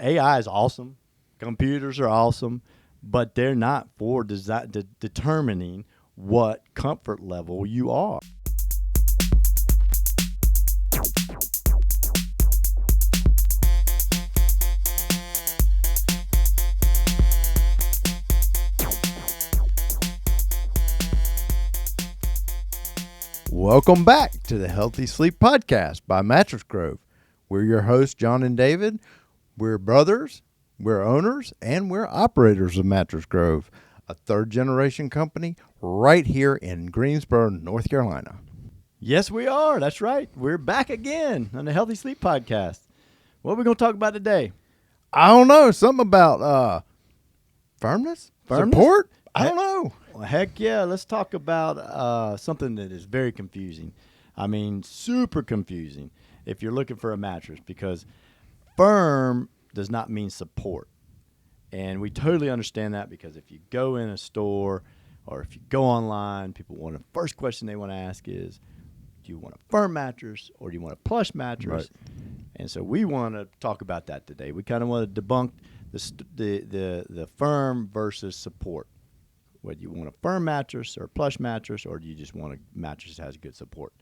AI is awesome. Computers are awesome, but they're not for determining what comfort level you are. Welcome back to the Healthy Sleep Podcast by MattressGrove. We're your hosts, John and David. We're brothers, we're owners, and we're operators of MattressGrove, a third-generation company right here in Greensboro, North Carolina. Yes, we are. That's right. We're back again on the Healthy Sleep Podcast. What are we going to talk about today? I don't know. Something about firmness? Support? I don't know. Well, heck yeah. Let's talk about something that is very confusing. I mean, super confusing if you're looking for a mattress, because firm does not mean support. And we totally understand that, because if you go in a store or if you go online, the first question they want to ask is, do you want a firm mattress or do you want a plush mattress? Right. And so we want to talk about that today. We kind of want to debunk the firm versus support. Whether you want a firm mattress or a plush mattress, or do you just want a mattress that has good support?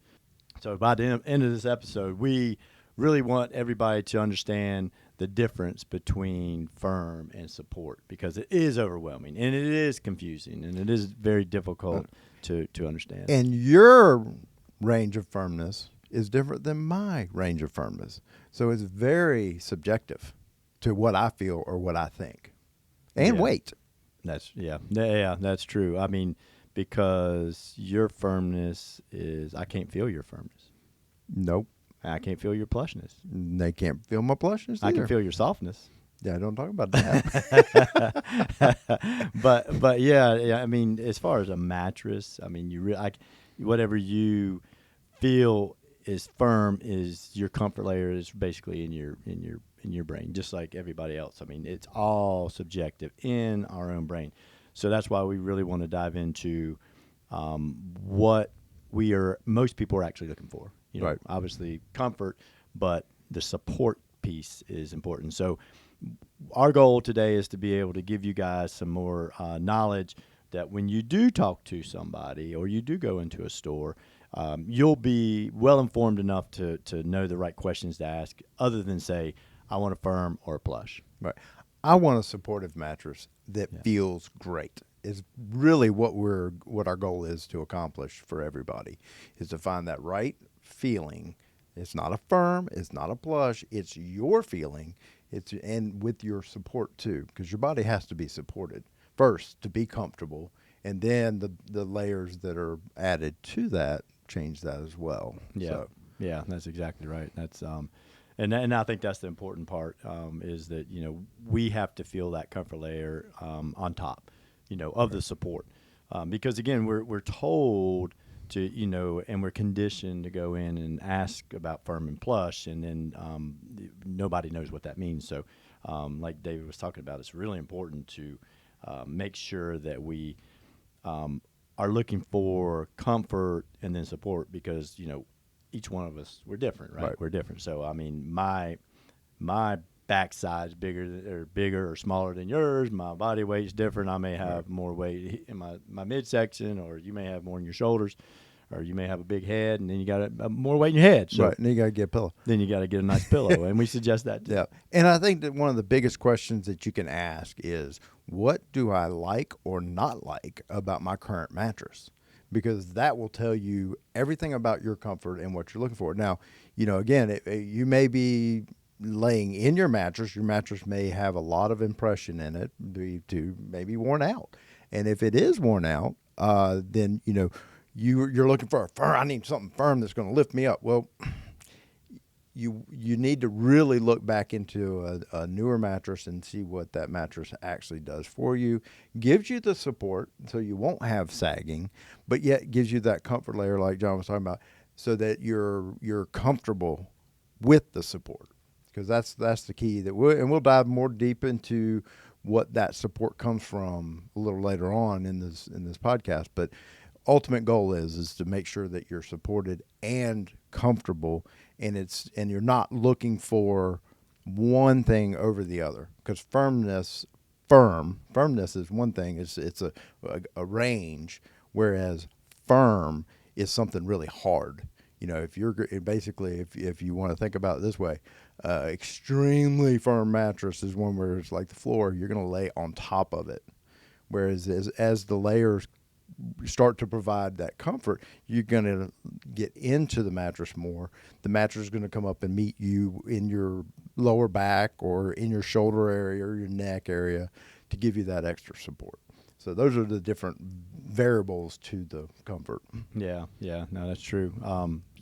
So by the end of this episode, we really want everybody to understand the difference between firm and support, because it is overwhelming and it is confusing and it is very difficult to understand. And your range of firmness is different than my range of firmness. So it's very subjective to what I feel or what I think. And weight. That's that's true. I mean, because your firmness is, I can't feel your firmness. Nope. I can't feel your plushness. They can't feel my plushness either. I can feel your softness. Yeah, don't talk about that. but yeah. I mean, as far as a mattress, I mean, whatever you feel is firm is your comfort layer is basically in your brain, just like everybody else. I mean, it's all subjective in our own brain. So that's why we really want to dive into what most people are actually looking for. You know, right. Obviously comfort, but the support piece is important. So our goal today is to be able to give you guys some more knowledge that when you do talk to somebody or you do go into a store, you'll be well informed enough to know the right questions to ask, other than say, I want a firm or a plush. Right. I want a supportive mattress that feels great. Is really what our goal is to accomplish for everybody, is to find that right feeling. It's not a firm, it's not a plush, it's your feeling. And with your support too, because your body has to be supported first to be comfortable, and then the layers that are added to that change that as well. Yeah, that's exactly right. That's and I think that's the important part, is that, you know, we have to feel that comfort layer on top, you know, of the support, because again, we're told to, you know, and we're conditioned to go in and ask about firm and plush, and then nobody knows what that means. So like David was talking about, it's really important to make sure that we are looking for comfort and then support, because, you know, each one of us, we're different, right? We're different. So I mean, my backside's bigger or smaller than yours. My body weight's different. I may have more weight in my midsection, or you may have more in your shoulders, or you may have a big head, and then you got more weight in your head. So right, and then you got to get a pillow. Then you got to get a nice pillow, and we suggest that too. Yeah, and I think that one of the biggest questions that you can ask is, what do I like or not like about my current mattress? Because that will tell you everything about your comfort and what you're looking for. Now, you know, again, you may be laying in your mattress. Your mattress may have a lot of impression in it, to maybe worn out. And if it is worn out, then, you know, you're looking for a firm. I need something firm that's going to lift me up. Well, you need to really look back into a newer mattress and see what that mattress actually does for you. Gives you the support so you won't have sagging, but yet gives you that comfort layer like John was talking about, so that you're comfortable with the support. Because that's the key. We'll dive more deep into what that support comes from a little later on in this podcast. But ultimate goal is to make sure that you're supported and comfortable, and you're not looking for one thing over the other, because firmness is one thing. It's a range, whereas firm is something really hard. If you're basically, if you want to think about it this way, extremely firm mattress is one where it's like the floor, you're going to lay on top of it. Whereas as the layers start to provide that comfort, you're going to get into the mattress more. The mattress is going to come up and meet you in your lower back or in your shoulder area or your neck area to give you that extra support. So those are the different variables to the comfort. Yeah, no, that's true.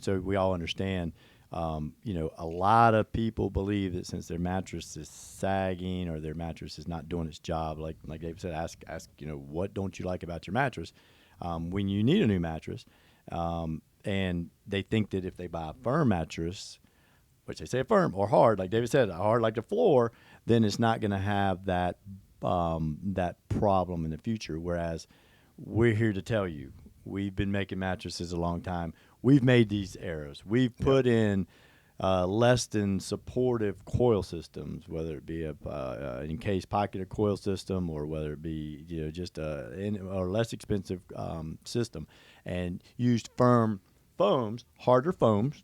So we all understand, a lot of people believe that since their mattress is sagging or their mattress is not doing its job, like David said, ask, what don't you like about your mattress when you need a new mattress? And they think that if they buy a firm mattress, which they say firm or hard, like David said, hard like the floor, then it's not going to have that problem in the future. Whereas we're here to tell you, we've been making mattresses a long time. We've made these errors. We've put in less than supportive coil systems, whether it be a encased pocketed coil system or whether it be just a less expensive system, and used firm foams, harder foams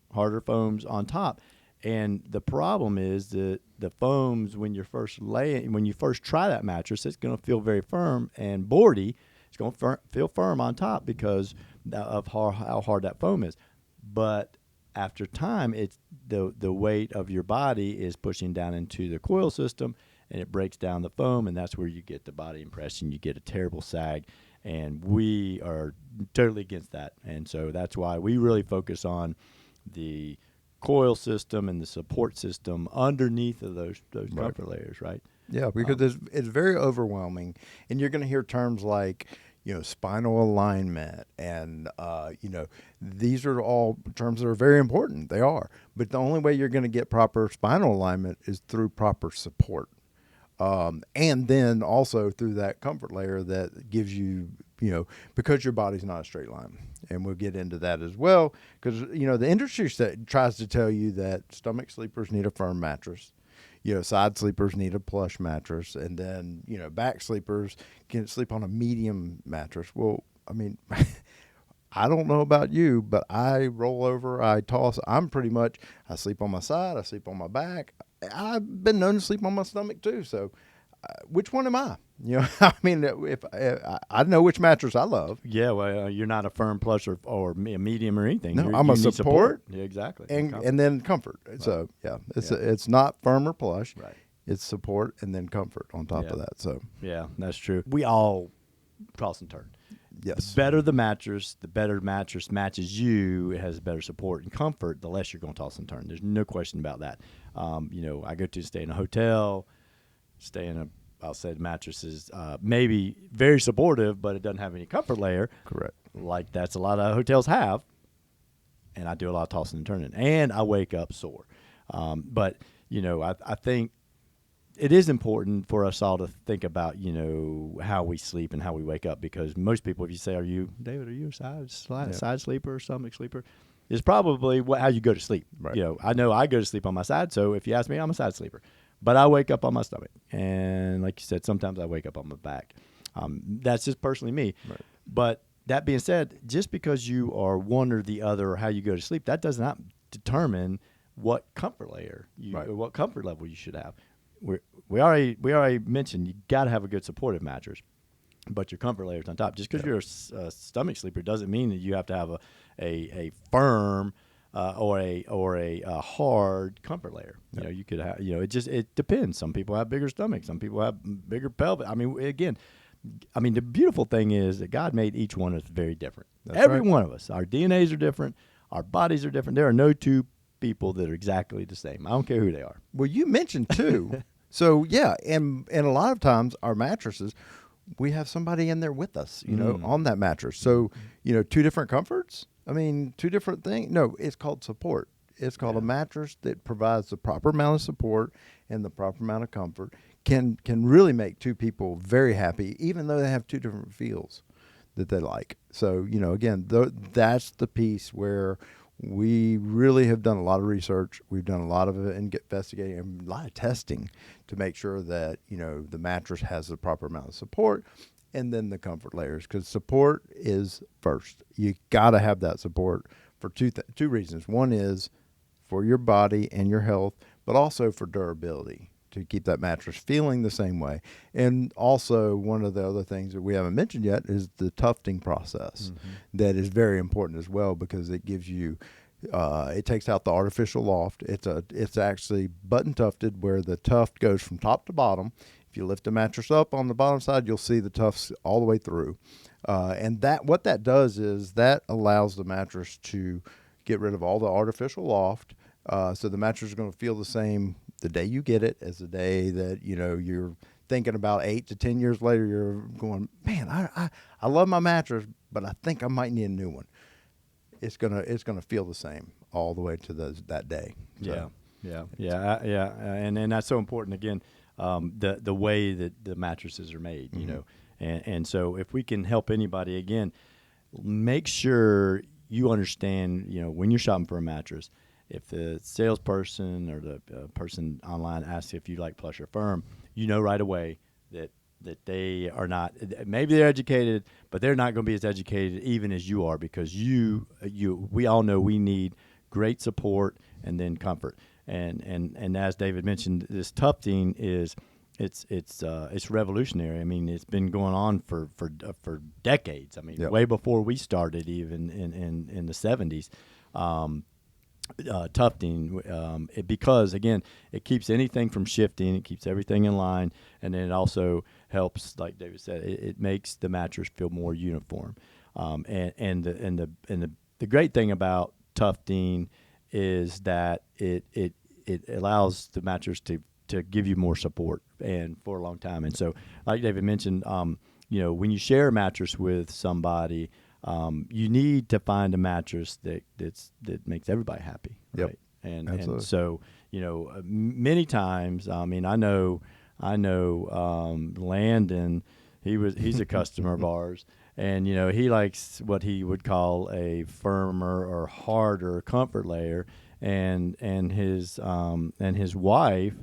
on top. And the problem is that the foams, when you first try that mattress, it's going to feel very firm and boardy. It's going to feel firm on top because of how hard that foam is. But after time, it's the weight of your body is pushing down into the coil system, and it breaks down the foam, and that's where you get the body impression. You get a terrible sag, and we are totally against that. And so that's why we really focus on the coil system and the support system underneath of those comfort layers, right? Yeah, because it's very overwhelming, and you're going to hear terms like spinal alignment, and these are all terms that are very important. They are, but the only way you're going to get proper spinal alignment is through proper support, and then also through that comfort layer that gives you, because your body's not a straight line. And we'll get into that as well, because the industry tries to tell you that stomach sleepers need a firm mattress, side sleepers need a plush mattress, and then back sleepers can sleep on a medium mattress. Well, I mean, I don't know about you, but I roll over, I toss. I sleep on my side, I sleep on my back. I've been known to sleep on my stomach too. So which one am I? I mean, if I know which mattress I love. Yeah, well, you're not a firm plush or a medium or anything. No, I'm a support. Yeah, exactly. And then comfort. Right. So yeah, it's not firm or plush. Right. It's support and then comfort on top of that. So yeah, that's true. We all toss and turn. Yes. The better the better mattress matches you. It has better support and comfort. The less you're going to toss and turn. There's no question about that. I go to stay in a hotel, I'll say the mattress is maybe very supportive, but it doesn't have any comfort layer. Correct. Like that's a lot of hotels have. And I do a lot of tossing and turning. And I wake up sore. But, I think it is important for us all to think about, how we sleep and how we wake up. Because most people, if you say, David, are you a side sleeper or stomach sleeper? It's probably how you go to sleep. Right. I know I go to sleep on my side. So if you ask me, I'm a side sleeper. But I wake up on my stomach. And like you said, sometimes I wake up on my back. That's just personally me. Right. But that being said, just because you are one or the other or how you go to sleep, that does not determine what comfort layer or what comfort level you should have. We already mentioned you got to have a good supportive mattress, but your comfort layer is on top. Just because you're a stomach sleeper doesn't mean that you have to have a firm or a hard comfort layer. You could have, it depends. Some people have bigger stomachs. Some people have bigger pelvic. The beautiful thing is that God made each one of us very different. Every one of us. Our DNAs are different. Our bodies are different. There are no two people that are exactly the same. I don't care who they are. Well, you mentioned two. So, yeah, and a lot of times our mattresses, we have somebody in there with us, on that mattress. So, two different comforts. Two different things. No, it's called support. It's called a mattress that provides the proper amount of support and the proper amount of comfort. Can really make two people very happy, even though they have two different feels that they like. So, again, that's the piece where we really have done a lot of research. We've done a lot of investigating and a lot of testing to make sure that, the mattress has the proper amount of support, and then the comfort layers, because support is first. You got to have that support for two reasons. One is for your body and your health, but also for durability, to keep that mattress feeling the same way. And also, one of the other things that we haven't mentioned yet is the tufting process. That is very important as well, because it gives you it takes out the artificial loft. It's actually button tufted, where the tuft goes from top to bottom. If you lift the mattress up on the bottom side, you'll see the tufts all the way through. And what that does is that allows the mattress to get rid of all the artificial loft. So the mattress is going to feel the same the day you get it as the day that, you're thinking about 8 to 10 years later. You're going, man, I love my mattress, but I think I might need a new one. It's gonna feel the same all the way to that day. So. Yeah. And that's so important. Again, the way that the mattresses are made, and so if we can help anybody, again, make sure you understand, when you're shopping for a mattress, if the salesperson or the person online asks if you like plush or firm, right away that they are not, maybe they're educated, but they're not going to be as educated even as you are, because we all know we need great support and then comfort. And as David mentioned, this tufting it's revolutionary. I mean, it's been going on for decades. I mean, way before we started, even in the 70s. Tufting, because again, it keeps anything from shifting, it keeps everything in line, and then it also helps, like David said, it makes the mattress feel more uniform. And the great thing about tufting is that it allows the mattress to give you more support and for a long time. And so, like David mentioned, when you share a mattress with somebody, you need to find a mattress that makes everybody happy, right? Yep. And so, many times, I mean, I know Landon, he's a customer of ours, and he likes what he would call a firmer or harder comfort layer, and his wife,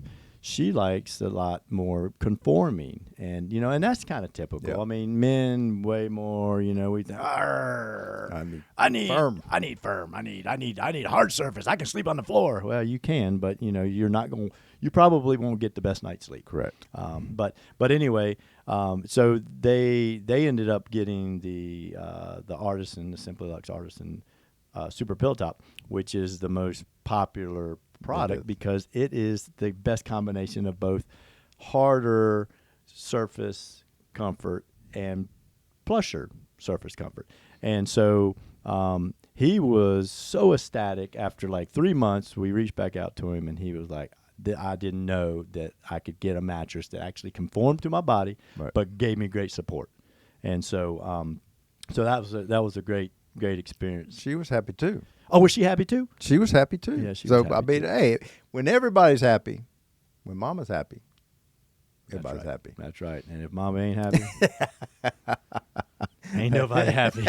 she likes a lot more conforming, and and that's kind of typical. Yep. I mean, men way more. We think, I need firm. I need firm. I need hard surface. I can sleep on the floor. Well, you can, but you're not going. You probably won't get the best night's sleep. Correct. But anyway, so they ended up getting the Artisan, the Simply Luxe Artisan Super Pillow Top, which is the most popular product because it is the best combination of both harder surface comfort and plusher surface comfort. And so he was so ecstatic after like 3 months. We reached back out to him, and he was like, I didn't know that I could get a mattress that actually conformed to my body, but gave me great support. And so that was a great experience. She was happy too. Oh, was she happy too? She was happy too. Yeah, she was happy too. Hey, when everybody's happy, when Mama's happy, everybody's happy. That's right. And if Mama ain't happy, ain't nobody happy.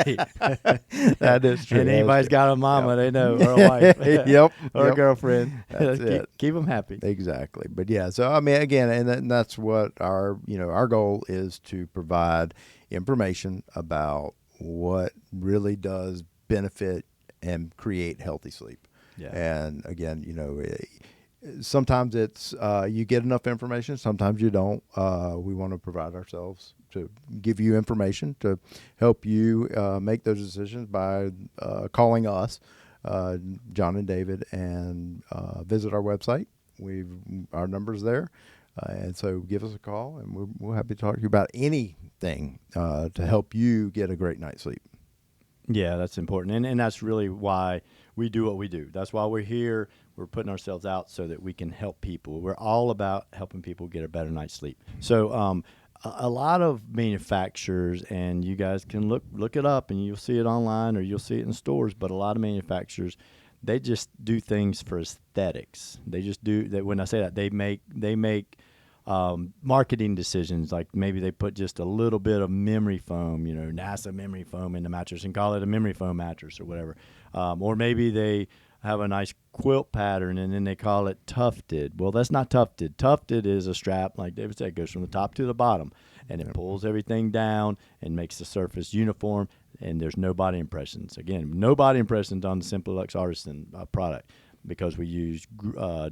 That is true. And anybody's got a mama, they know, or a wife, or a girlfriend. That's it. Keep them happy. Exactly. But yeah, so I mean, again, and that's what our goal is, to provide information about what really does benefit and create healthy sleep. Yeah. And again, sometimes it's you get enough information, sometimes you don't. We want to provide ourselves to give you information to help you make those decisions by calling us, John and David, and visit our website. Our number's there. And so give us a call, and we're happy to talk to you about anything to help you get a great night's sleep. Yeah, that's important. And that's really why we do what we do. That's why we're here. We're putting ourselves out so that we can help people. We're all about helping people get a better night's sleep. So a lot of manufacturers, and you guys can look it up, and you'll see it online or you'll see it in stores, but a lot of manufacturers, they just do things for aesthetics. They just do that. When I say that, they make marketing decisions, like maybe they put just a little bit of memory foam, NASA memory foam in the mattress and call it a memory foam mattress or whatever. Or maybe they have a nice quilt pattern and then they call it tufted. Well, that's not tufted. Tufted is a strap, like David said, goes from the top to the bottom, and it pulls everything down and makes the surface uniform, and there's no body impressions. Again, no body impressions on the Simplex Artisan product, because we use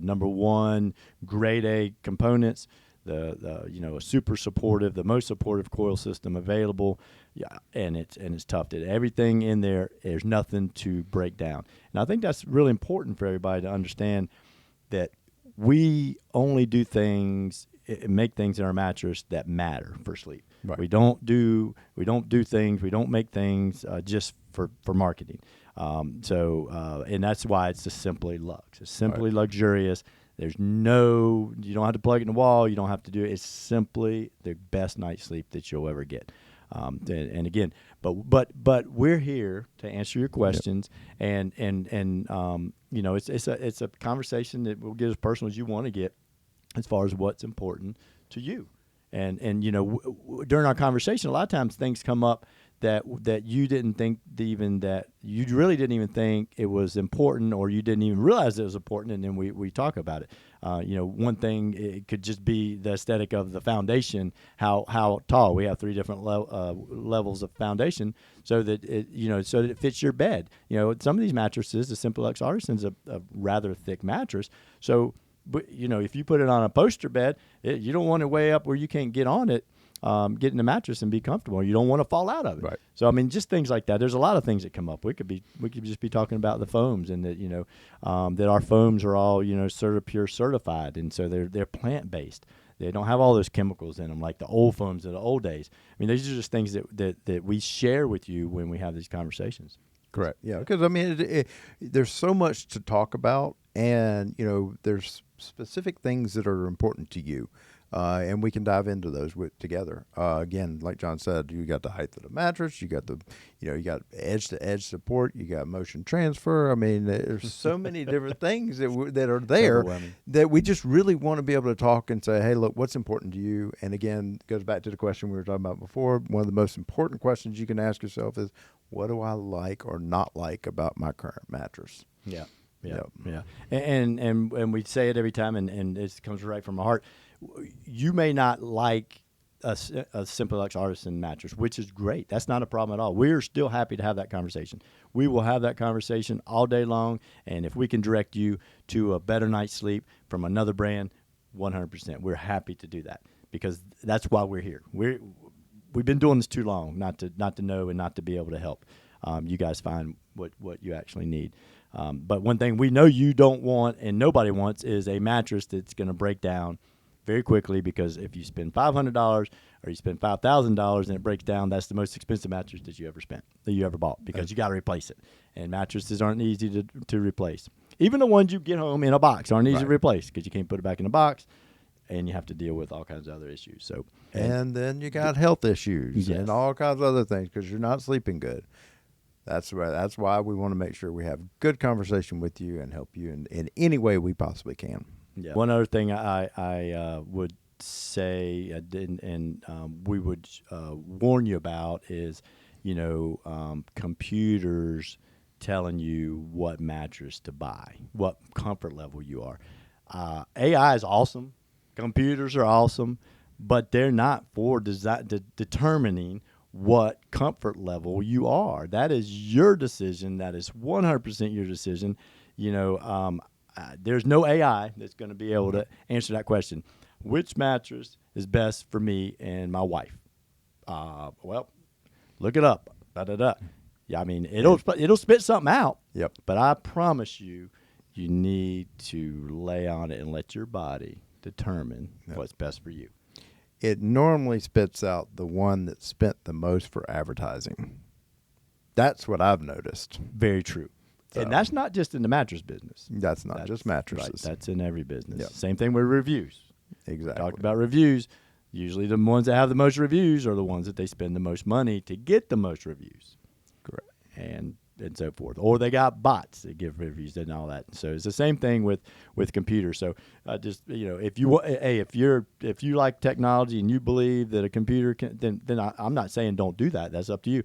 number one grade A components, a super supportive, the most supportive coil system available, and it's tufted. Everything in there's nothing to break down. And I think that's really important for everybody to understand, that we only do things, make things in our mattress that matter for sleep. Right. We don't make things just for marketing. And that's why it's just simply Lux. It's simply luxurious. You don't have to plug it in the wall. You don't have to do it. It's simply the best night's sleep that you'll ever get. And again, but we're here to answer your questions, and it's a conversation that will get as personal as you want to get, as far as what's important to you. And during our conversation, a lot of times things come up that you didn't think that you really didn't even think it was important, or you didn't even realize it was important, and then we talk about it. One thing, it could just be the aesthetic of the foundation, how tall. We have 3 different levels of foundation, so that it fits your bed. Some of these mattresses, the Simplex Artisan's a rather thick mattress, so. But if you put it on a poster bed, you don't want it way up where you can't get on it, get in the mattress and be comfortable. You don't want to fall out of it. Right. So just things like that. There's a lot of things that come up. We could just be talking about the foams, and that that our foams are all CertaPure certified, and so they're plant based. They don't have all those chemicals in them like the old foams of the old days. These are just things that we share with you when we have these conversations. Correct. Yeah, because there's so much to talk about, and there's specific things that are important to you, and we can dive into those together. Again, like John said, you got the height of the mattress, you got you got edge to edge support, you got motion transfer. There's so many different things that are there that we just really want to be able to talk and say, hey, look, what's important to you? And again, it goes back to the question we were talking about before. One of the most important questions you can ask yourself is, what do I like or not like about my current mattress? Yeah. And we say it every time, and it comes right from our heart. You may not like a Simplex Artisan mattress, which is great. That's not a problem at all. We're still happy to have that conversation. We will have that conversation all day long, and if we can direct you to a better night's sleep from another brand, 100%. We're happy to do that, because that's why we're here. We've been doing this too long not to know and not to be able to help you guys find what you actually need. But one thing we know you don't want, and nobody wants, is a mattress that's going to break down very quickly, because if you spend $500 or you spend $5,000 and it breaks down, that's the most expensive mattress that you ever bought, because you got to replace it. And mattresses aren't easy to replace. Even the ones you get home in a box aren't easy to replace, because you can't put it back in a box, and you have to deal with all kinds of other issues. So, and then you got health issues and all kinds of other things, because you're not sleeping good. That's why we want to make sure we have good conversation with you and help you in any way we possibly can. Yeah. One other thing I would say, and we would warn you about, is computers telling you what mattress to buy, what comfort level you are. AI is awesome. Computers are awesome, but they're not for determining what comfort level you are. That is your decision. That is 100% your decision. There's no AI that's going to be able to answer that question. Which mattress is best for me and my wife? Well, look it up. Yeah, it'll spit something out. Yep. But I promise you need to lay on it and let your body determine what's best for you. It normally spits out the one that spent the most for advertising. That's what I've noticed. Very true. And that's not just in the mattress business. That's not just mattresses. Right. That's in every business. Yep. Same thing with reviews. Exactly. Talked about reviews. Usually the ones that have the most reviews are the ones that they spend the most money to get the most reviews. Correct. And and so forth. Or they got bots that give reviews and all that. So it's the same thing with computers. So just if you like technology and you believe that a computer can, then I'm not saying don't do that. That's up to you.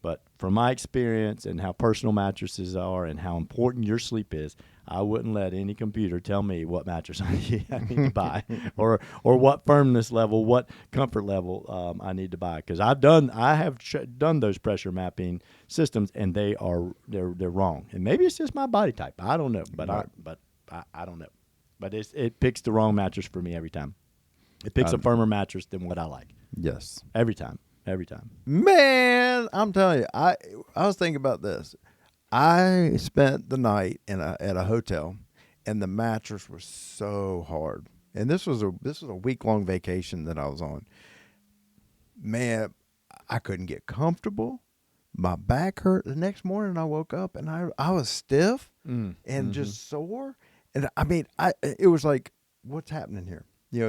But from my experience and how personal mattresses are and how important your sleep is, I wouldn't let any computer tell me what mattress I need to buy or what firmness level, what comfort level I need to buy. Because I have done those pressure mapping systems, and they're wrong. And maybe it's just my body type. I don't know, but I don't know. But it picks the wrong mattress for me every time. It picks a firmer mattress than what I like. Yes. Every time. Every time. Man, I'm telling you, I was thinking about this. I spent the night at a hotel, and the mattress was so hard. And this was a week-long vacation that I was on. Man, I couldn't get comfortable. My back hurt. The next morning I woke up and I was stiff and just sore. And I mean, it was like, what's happening here? I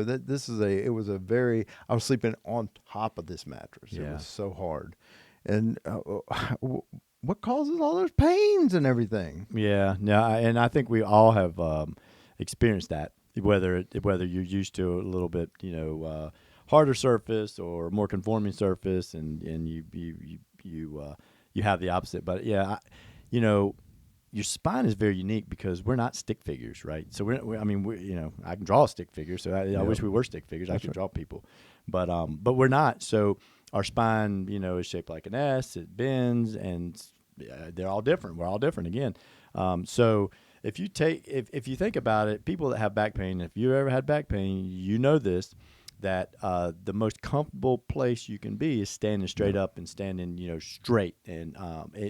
was sleeping on top of this mattress. Yeah. It was so hard. And what causes all those pains and everything? Yeah. And I think we all have experienced that, whether you're used to a little bit, harder surface or more conforming surface, and you have the opposite. But yeah, your spine is very unique because we're not stick figures, right? So I can draw a stick figure. So I wish we were stick figures. I could draw people, but we're not. So our spine, is shaped like an S. It bends, and they're all different. We're all different again. So if you think about it, people that have back pain, if you ever had back pain, you know this, that the most comfortable place you can be is standing straight up and standing, straight, and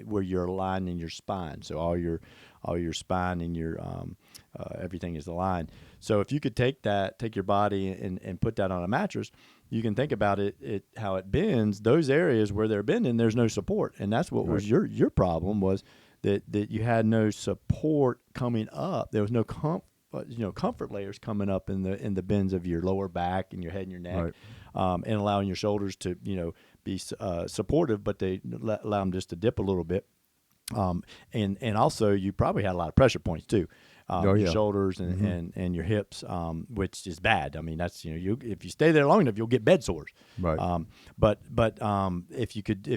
where you're aligned in your spine. So all your spine and your everything is aligned. So if you could take your body and put that on a mattress, you can think about it how it bends. Those areas where they're bending, there's no support, and that's what was your problem, was that you had no support coming up. There was no comfort layers coming up in the bends of your lower back and your head and your neck, and allowing your shoulders to be supportive, but they allow them just to dip a little bit. And also you probably had a lot of pressure points too. Your shoulders and your hips, which is bad. I mean, that's if you stay there long enough, you'll get bed sores. Right. But if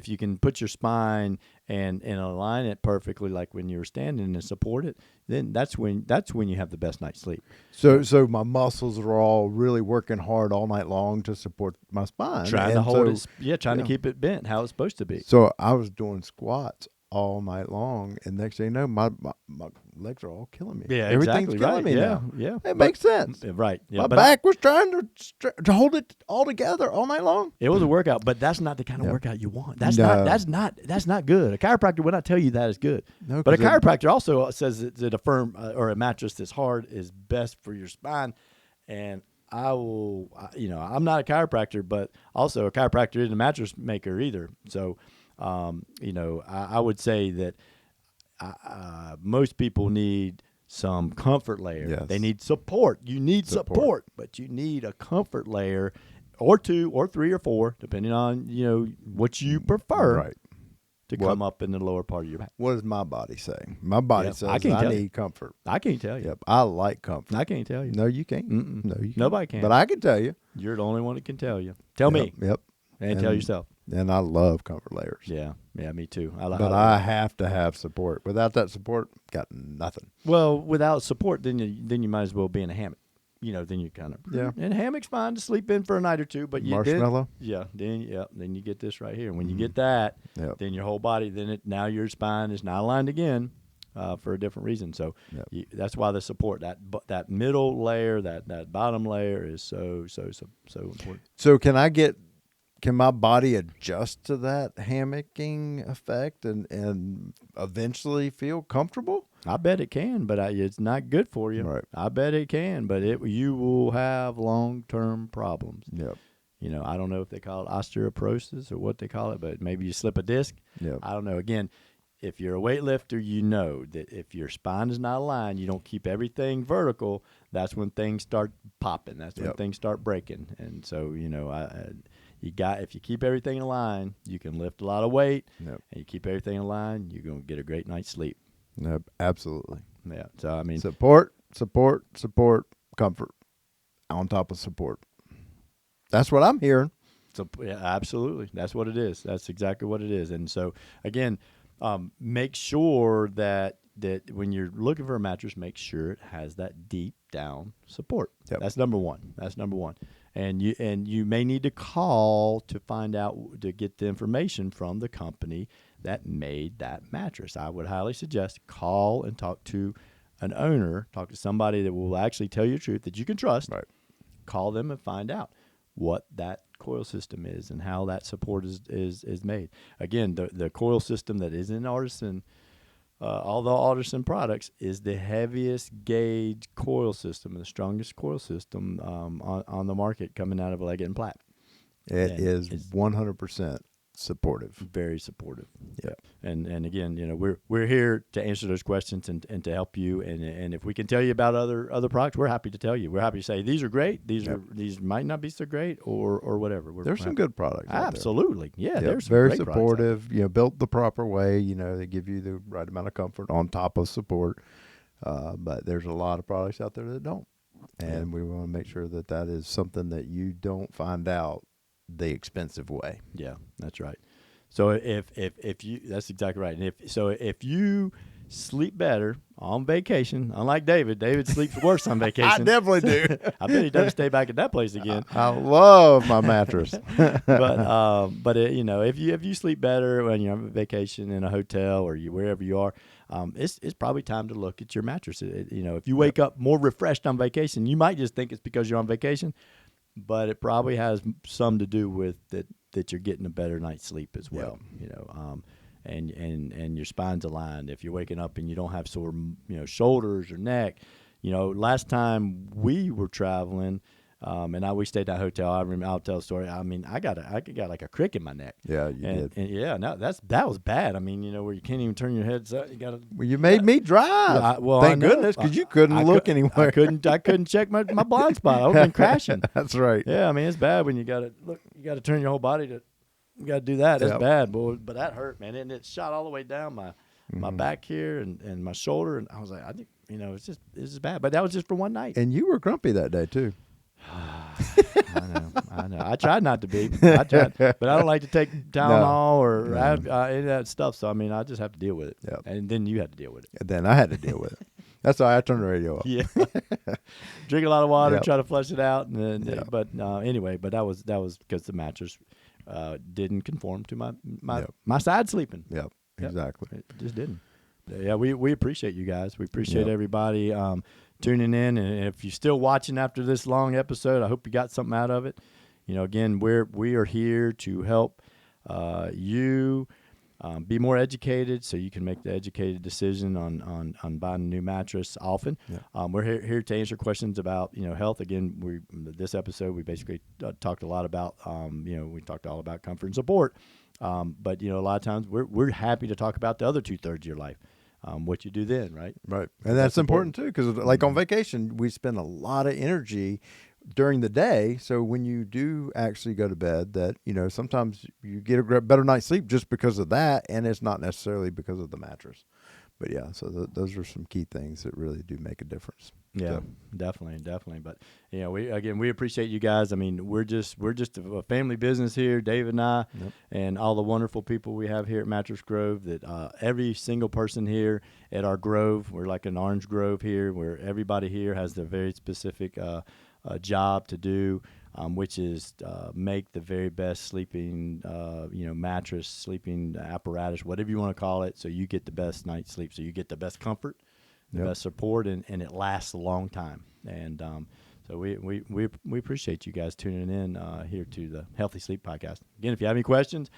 you can put your spine and align it perfectly, like when you were standing, and support it, then that's when you have the best night's sleep. So my muscles are all really working hard all night long to support my spine, trying to hold it. Trying to keep it bent how it's supposed to be. So I was doing squats all night long, and next thing you know, my legs are all killing me. Yeah, everything's exactly killing me now. Yeah, it makes sense. Right. Yeah, my back was trying to hold it all together all night long. It was a workout, but that's not the kind of workout you want. That's not good. A chiropractor would not tell you that is good. No, but a chiropractor also says that a firm or a mattress that's hard is best for your spine. And I'm not a chiropractor, but also a chiropractor isn't a mattress maker either. So. I would say that most people need some comfort layer. Yes. They need support. You need support, but you need a comfort layer, or 2 or 3 or 4, depending on what you prefer. Right. To come up in the lower part of your back. What does my body say? My body says I need comfort. I can't tell you. Yep, I like comfort. I can't tell you. No, you can't. Mm-mm. No, you can't. Nobody can. But I can tell you. You're the only one that can tell you. Tell me. Yep. And tell yourself. And I love comfort layers. Yeah, me too. I have to have support. Without that support, got nothing. Well, without support, then you might as well be in a hammock. Then you kind of And a hammock's fine to sleep in for a night or two, but marshmallow. Then you get this right here. When you get that, then your whole body, now your spine is not aligned again, for a different reason. So that's why the support, that middle layer, that bottom layer is so important. So can my body adjust to that hammocking effect and eventually feel comfortable? I bet it can, but it's not good for you. Right. I bet it can, but you will have long-term problems. Yep. I don't know if they call it osteoporosis or what they call it, but maybe you slip a disc. Yep. I don't know. Again, if you're a weightlifter, you know that if your spine is not aligned, you don't keep everything vertical, that's when things start popping. That's when things start breaking. And so, if you keep everything in line, you can lift a lot of weight, Yep. and you keep everything in line, you're going to get a great night's sleep. Yep. Absolutely. Yeah. So I mean, Support, comfort, on top of support. That's what I'm hearing. so yeah, absolutely, that's what it is. That's exactly what it is. And so again, make sure that when you're looking for a mattress, make sure it has that deep down support. Yep. That's number one. And you may need to call to find out, to get the information from the company that made that mattress. I would highly suggest call and talk to an owner, talk to somebody that will actually tell you the truth, that you can trust. Right. Call them and find out what that coil system is and how that support is made. Again, the coil system that is in Artisan, all the Artisan products, is the heaviest gauge coil system and the strongest coil system on the market coming out of Leggett and Platt. It And is it's 100% supportive. very supportive. Yeah. And again, we're here to answer those questions and to help you. And if we can tell you about other products, we're happy to tell you. We're happy to say these are great. These might not be so great, or whatever. There's some good products. Absolutely. Yeah. Yep. There's some very great products out supportive. Built the proper way. They give you the right amount of comfort on top of support. But there's a lot of products out there that don't, and we want to make sure that is something that you don't find out the expensive way. Yeah, that's right. So if you, that's exactly right. And if you sleep better on vacation, unlike David sleeps worse on vacation. I definitely do. I bet he doesn't stay back at that place again. I love my mattress. but if you sleep better when you're on vacation in a hotel or wherever you are, it's probably time to look at your mattress. If you wake up more refreshed on vacation, you might just think it's because you're on vacation, but it probably has some to do with that you're getting a better night's sleep as well. And your spine's aligned. If you're waking up and you don't have sore shoulders or neck, last time we were traveling, and we stayed at a hotel. I'll tell a story. I mean, I got like a crick in my neck. Yeah, you did. And yeah, no, that was bad. I mean, where you can't even turn your head. So you got to. Well, you made me drive. Thank goodness, because you couldn't look anywhere. I couldn't check my blind spot. I would have been crashing. That's right. Yeah, I mean, it's bad when you got to look. You got to turn your whole body to. You got to do that. That's bad, boy. But that hurt, man. And it shot all the way down my back here and my shoulder. And I was like, I think, it's just bad. But that was just for one night. And you were grumpy that day too. I know. I tried not to be. But I don't like to take Tylenol or any of that stuff. So I mean, I just have to deal with it. Yep. And then you had to deal with it. And then I had to deal with it. That's why I turned the radio off. Yeah. Drink a lot of water, Yep. try to flush it out, and then. Yep. But anyway, but that was because the mattress didn't conform to my side sleeping. Yep. Exactly. It just didn't. Yeah, we appreciate you guys. We appreciate everybody tuning in, and if you're still watching after this long episode, I hope you got something out of it. Again, we are here to help you be more educated, so you can make the educated decision on buying a new mattress often. Yeah. We're here to answer questions about health. Again, this episode we basically talked a lot about we talked all about comfort and support. But a lot of times we're happy to talk about the other 2/3 of your life. What you do then, right? Right. And that's important too, because like on vacation, we spend a lot of energy during the day. So when you do actually go to bed, that, sometimes you get a better night's sleep just because of that. And it's not necessarily because of the mattress. But yeah, so those are some key things that really do make a difference. Yeah, so. Definitely. But we appreciate you guys. I mean, we're just a family business here, Dave and I, and all the wonderful people we have here at Mattress Grove. That every single person here at our grove, we're like an orange grove here, where everybody here has their very specific job to do, which is make the very best sleeping, mattress, sleeping apparatus, whatever you want to call it, so you get the best night's sleep, so you get the best comfort, the best support, and it lasts a long time. And so we appreciate you guys tuning in here to the Healthy Sleep Podcast. Again, if you have any questions,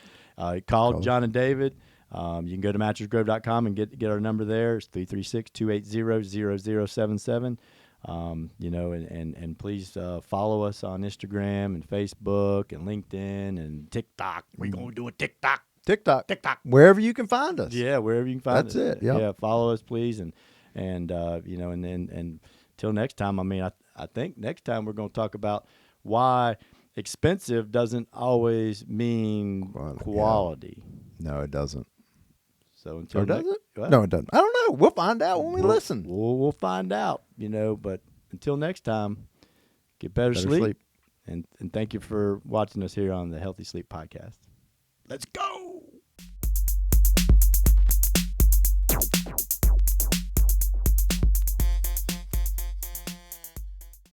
call John and David. You can go to MattressGrove.com and get our number there. It's 336-280-0077. And please follow us on Instagram and Facebook and LinkedIn and TikTok. We're going to do a TikTok. Wherever you can find us. Yeah, wherever you can find us. That's it. Yep. Yeah, follow us, please. And until next time, I mean, I think next time we're going to talk about why expensive doesn't always mean Quality, yeah. quality. No, it doesn't. So until Or does it? well, No, it doesn't. I don't know. We'll find out when we listen. We'll find out, but until next time, get better sleep. And thank you for watching us here on the Healthy Sleep Podcast. Let's go.